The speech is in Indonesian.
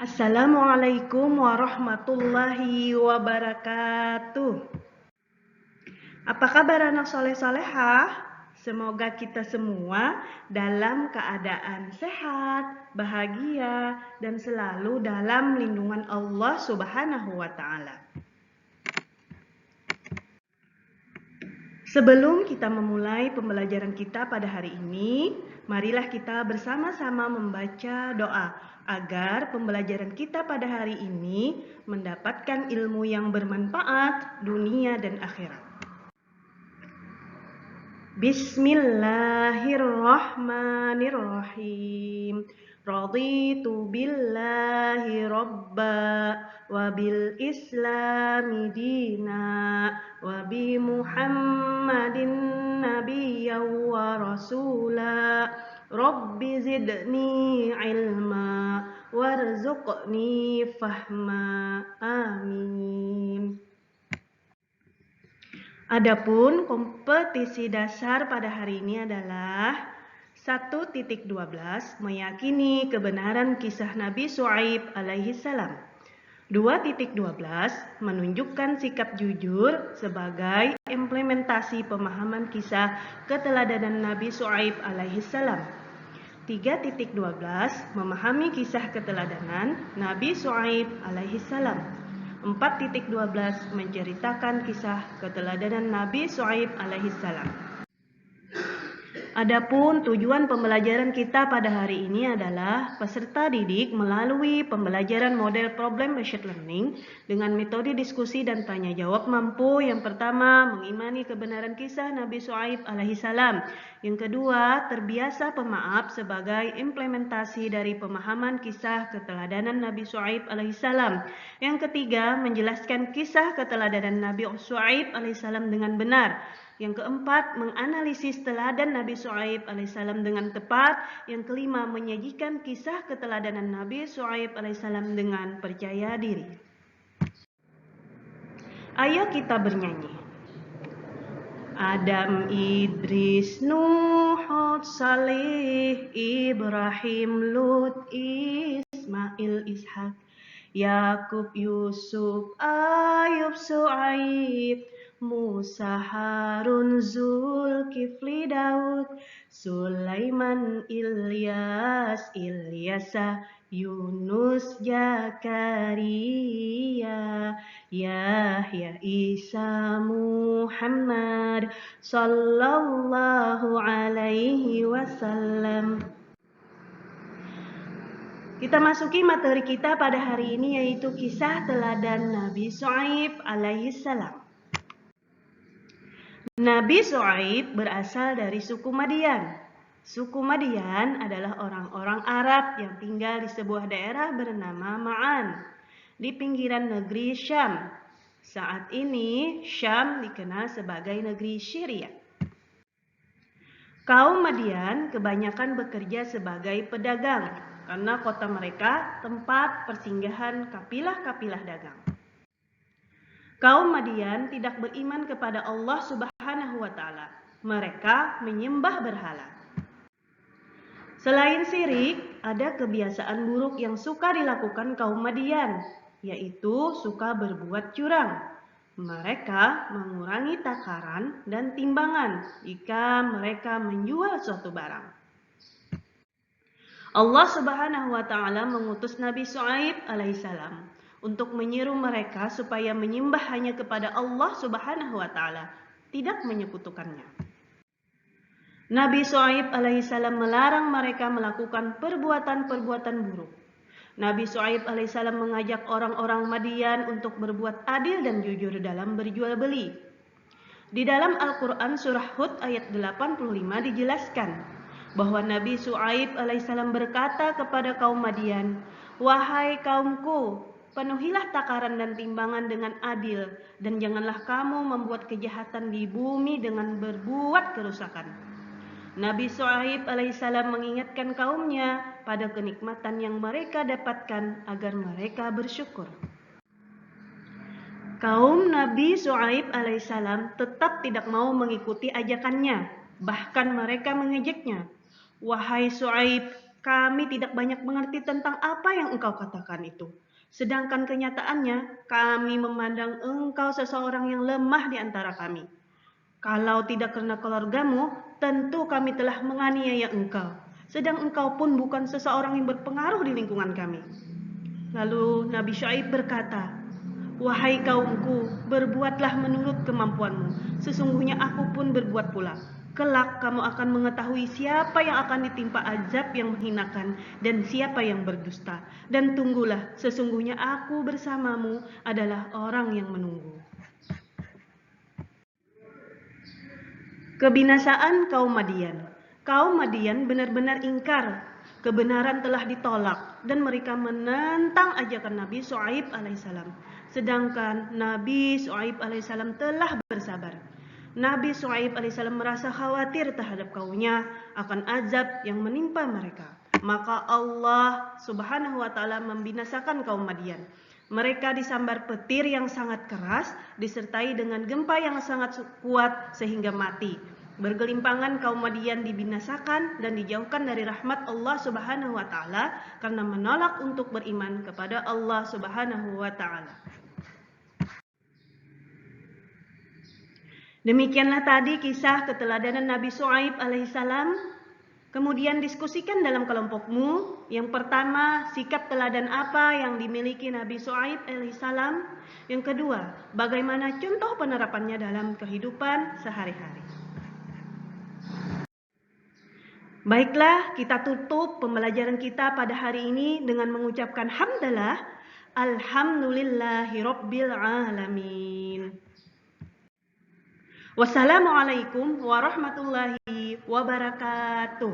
Assalamualaikum warahmatullahi wabarakatuh. Apa kabar anak soleh-solehah? Semoga kita semua dalam keadaan sehat, bahagia, dan selalu dalam lindungan Allah Subhanahu wa Ta'ala. Sebelum kita memulai pembelajaran kita pada hari ini, marilah kita bersama-sama membaca doa agar pembelajaran kita pada hari ini mendapatkan ilmu yang bermanfaat dunia dan akhirat. Bismillahirrahmanirrahim. Raditu billahi rabba wa bil islami dina wa bi muhammadin nabiyyan wa rasula rabbi zidni ilma warzuqni fahma amin. Adapun kompetisi dasar pada hari ini adalah 1.12 meyakini kebenaran kisah Nabi Syuaib alaihi salam. 2.12 menunjukkan sikap jujur sebagai implementasi pemahaman kisah keteladanan Nabi Syuaib alaihi salam. 3.12 memahami kisah keteladanan Nabi Syuaib alaihi salam. 4.12 menceritakan kisah keteladanan Nabi Syuaib alaihi salam. Adapun tujuan pembelajaran kita pada hari ini adalah peserta didik melalui pembelajaran model problem based learning dengan metode diskusi dan tanya jawab mampu. Yang pertama, mengimani kebenaran kisah Nabi Syuaib alaihi salam. Yang kedua, terbiasa pemaaf sebagai implementasi dari pemahaman kisah keteladanan Nabi Syuaib alaihi salam. Yang ketiga, menjelaskan kisah keteladanan Nabi Syuaib alaihi salam dengan benar. Yang keempat, menganalisis teladan Nabi Syuaib alaihissalam dengan tepat. Yang kelima, menyajikan kisah keteladanan Nabi Syuaib alaihissalam dengan percaya diri. Ayo kita bernyanyi. Adam, Idris, Nuh, Hud, Salih, Ibrahim, Lut, Ismail, Ishak, Yakub, Yusuf, Ayub, Syuaib, Musa, Harun, Zulkifli, Daud, Sulaiman, Ilyas, Ilyasa, Yunus, Zakaria, Yahya, Isa, Muhammad, sallallahu alaihi wasallam. Kita masuki materi kita pada hari ini, yaitu kisah teladan Nabi Syuaib alaihi salam. Nabi Syuaib berasal dari suku Madian. Suku Madian adalah orang-orang Arab yang tinggal di sebuah daerah bernama Ma'an, di pinggiran negeri Syam. Saat ini, Syam dikenal sebagai negeri Syria. Kaum Madian kebanyakan bekerja sebagai pedagang, karena kota mereka tempat persinggahan kapilah-kapilah dagang. Kaum Madian tidak beriman kepada Allah Subhanahu wa Ta'ala. Mereka menyembah berhala. Selain syirik, ada kebiasaan buruk yang suka dilakukan kaum Madian, yaitu suka berbuat curang. Mereka mengurangi takaran dan timbangan jika mereka menjual suatu barang. Allah Subhanahu wa Ta'ala mengutus Nabi Syuaib alaihissalam untuk menyeru mereka supaya menyembah hanya kepada Allah Subhanahu wa Ta'ala, tidak menyekutukannya. Nabi Syuaib alaihissalam melarang mereka melakukan perbuatan-perbuatan buruk. Nabi Syuaib alaihissalam mengajak orang-orang Madian untuk berbuat adil dan jujur dalam berjual beli. Di dalam Al-Quran surah Hud ayat 85 dijelaskan bahwa Nabi Syuaib alaihissalam berkata kepada kaum Madian, "Wahai kaumku, penuhilah takaran dan timbangan dengan adil, dan janganlah kamu membuat kejahatan di bumi dengan berbuat kerusakan." Nabi Syuaib alaihissalam mengingatkan kaumnya pada kenikmatan yang mereka dapatkan agar mereka bersyukur. Kaum Nabi Syuaib alaihissalam tetap tidak mau mengikuti ajakannya, bahkan mereka mengejeknya. "Wahai Syuaib, kami tidak banyak mengerti tentang apa yang engkau katakan itu. Sedangkan kenyataannya, kami memandang engkau seseorang yang lemah di antara kami. Kalau tidak karena keluargamu, tentu kami telah menganiaya engkau. Sedang engkau pun bukan seseorang yang berpengaruh di lingkungan kami. Lalu Nabi Syuaib berkata, "Wahai kaumku, berbuatlah menurut kemampuanmu. Sesungguhnya aku pun berbuat pula. Kelak kamu akan mengetahui siapa yang akan ditimpa azab yang menghinakan dan siapa yang berdusta. Dan tunggulah, sesungguhnya aku bersamamu adalah orang yang menunggu." Kebinasaan kaum Madian. Kaum Madian benar-benar ingkar. Kebenaran telah ditolak dan mereka menentang ajakan Nabi Syuaib alaihissalam. Sedangkan Nabi Syuaib alaihissalam telah bersabar. Nabi Syuaib alaihissalam merasa khawatir terhadap kaumnya akan azab yang menimpa mereka. Maka Allah Subhanahu wa taala membinasakan kaum Madian. Mereka disambar petir yang sangat keras disertai dengan gempa yang sangat kuat sehingga mati. Bergelimpangan kaum Madian dibinasakan dan dijauhkan dari rahmat Allah Subhanahu wa taala karena menolak untuk beriman kepada Allah Subhanahu wa taala. Demikianlah tadi kisah keteladanan Nabi Syuaib alaihissalam. Kemudian diskusikan dalam kelompokmu. Yang pertama, sikap teladan apa yang dimiliki Nabi Syuaib alaihissalam. Yang kedua, bagaimana contoh penerapannya dalam kehidupan sehari-hari. Baiklah, kita tutup pembelajaran kita pada hari ini dengan mengucapkan hamdalah. Alhamdulillahirabbil alamin. Wassalamualaikum warahmatullahi wabarakatuh.